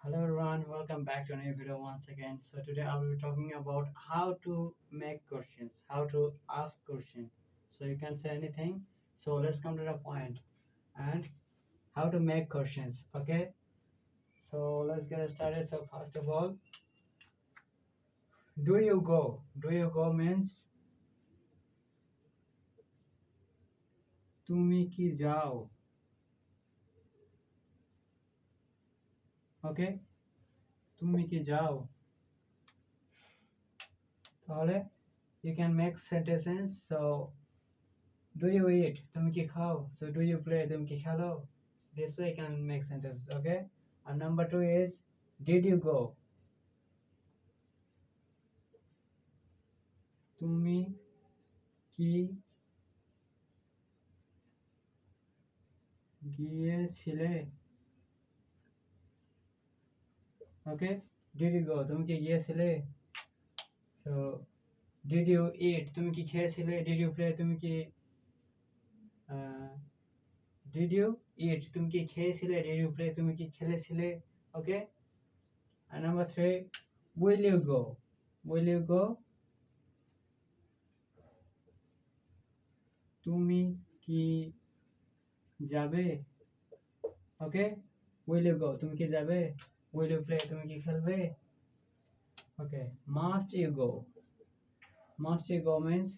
Hello everyone, welcome back to a new video once again. So today I will be talking about how to make questions, how to ask questions. So you can say anything. So let's come to the point and how to make questions. Okay. So let's get started. So first of all, do you go? Do you go means তুমি কি যাও? Okay. তুমি কি যাও? তাহলে you can make sentences. So do you eat? তুমি কি খাও? So do you play? তুমি কি খেলো? This way you can make sentences. Okay. And number two is did you go? তুমি কি গিয়েছিলে? Okay. Did you go? তুমি কি গিয়েছিলে? So did you eat? তুমি কি খেয়েছিলে? Did you play? তুমি কি did you eat? তুমি কি খেয়েছিলে? Did you play? তুমি কি খেলেছিলে? Okay. And number three, will you go? Will you go? তুমি কি যাবে? Okay. Will you go? তুমি কি যাবে? Will you play? তুমি কি খেলবে? Okay. Must you go? Must you go means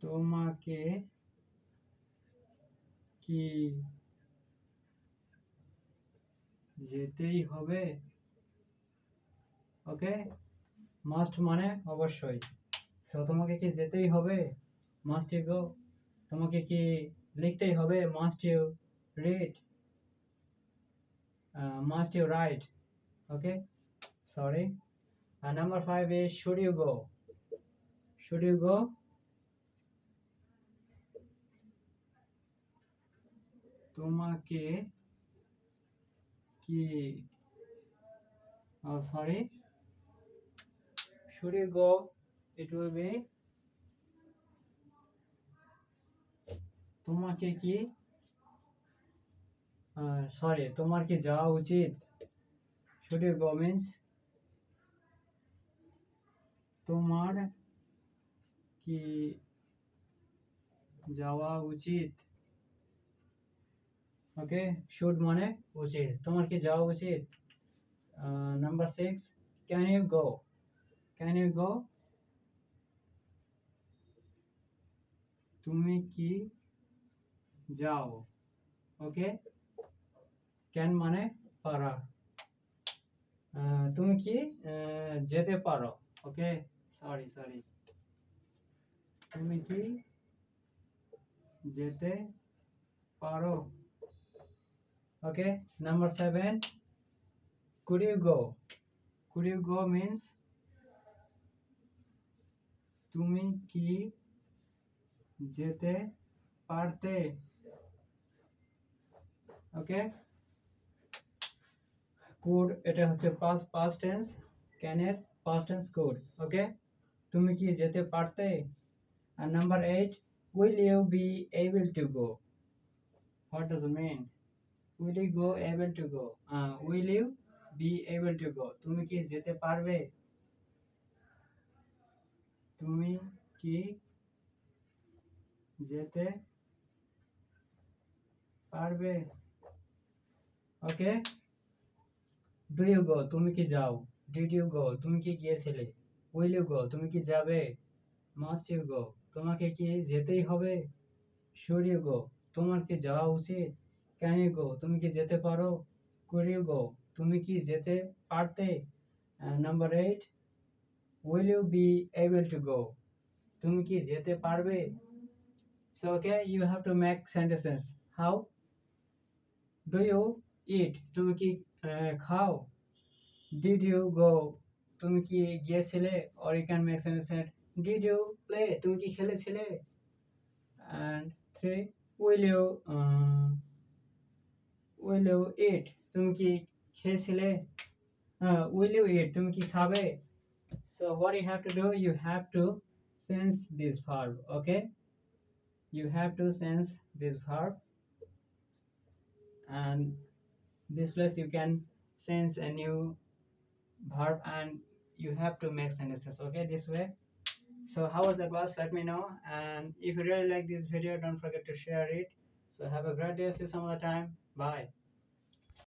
তোমাকে কি যেতেই হবে? ওকে, মাস্ট মানে অবশ্যই। সো তোমাকে কি যেতেই হবে? Must you go? তোমাকে কি লিখতেই হবে? Must you read? Must you write? Okay, sorry. And number five is should you go? Should you go? তোমাকে কি sorry, should you go? It will be তোমাকে কি sorry, তোমার কি যাওয়া উচিত? Should you go means তোমার কি যাওয়া উচিত? ওকে, শুড মানে উচিত। তোমার কি যাওয়া উচিত? Number six, can you go? Can you go? তুমি কি যাও? ওকে, ক্যান মানে পারা। তুমি কি যেতে পারো? ওকে, সরি সরি, তুমি কি যেতে পারো? Okay, number seven, could you go? Could you go means তুমি কি যেতে পারতে? ওকে, কুড এটা হচ্ছে past tense, ক্যান এর past tense কুড। ওকে, তুমি কি যেতে পারতে? আর number eight, will you be able to go? What does it mean? Will you go able to go? Will you be able to go? তুমি কি যেতে পারবে? তুমি কি যেতে পারবে? Okay, do you go? তুমি কি যাও? Did you go? তুমি কি গিয়েছিলে? Will you go? তুমি কি যাবে? Must you go? তোমাকে কি যেতেই হবে? Should you go? তোমার কি যাওয়া উচিত? Can you go? তুমি কি যেতে পারো? Could you go? তুমি কি যেতে পারতে? Number eight, will you be able to go? তুমি কি যেতে পারবে? So okay, you have to make sentences. How? Do you eat? তুমি কি খাও? Did you go? তুমি কি গিয়েছিলে? Or you can make sentences. Did you play? তুমি কি খেলেছিলে? And three, will you eat? তুমি কি খেয়েছিলে? Will you eat? তুমি কি খাবে? So what you have to do? You have to sense this verb. Okay? You have to sense this verb. and this place you can sense a new verb and you have to make sentences, okay, this way. So how was the class? Let me know, and if you really like this video, don't forget to share it. So have a great day. See you some other time. Bye.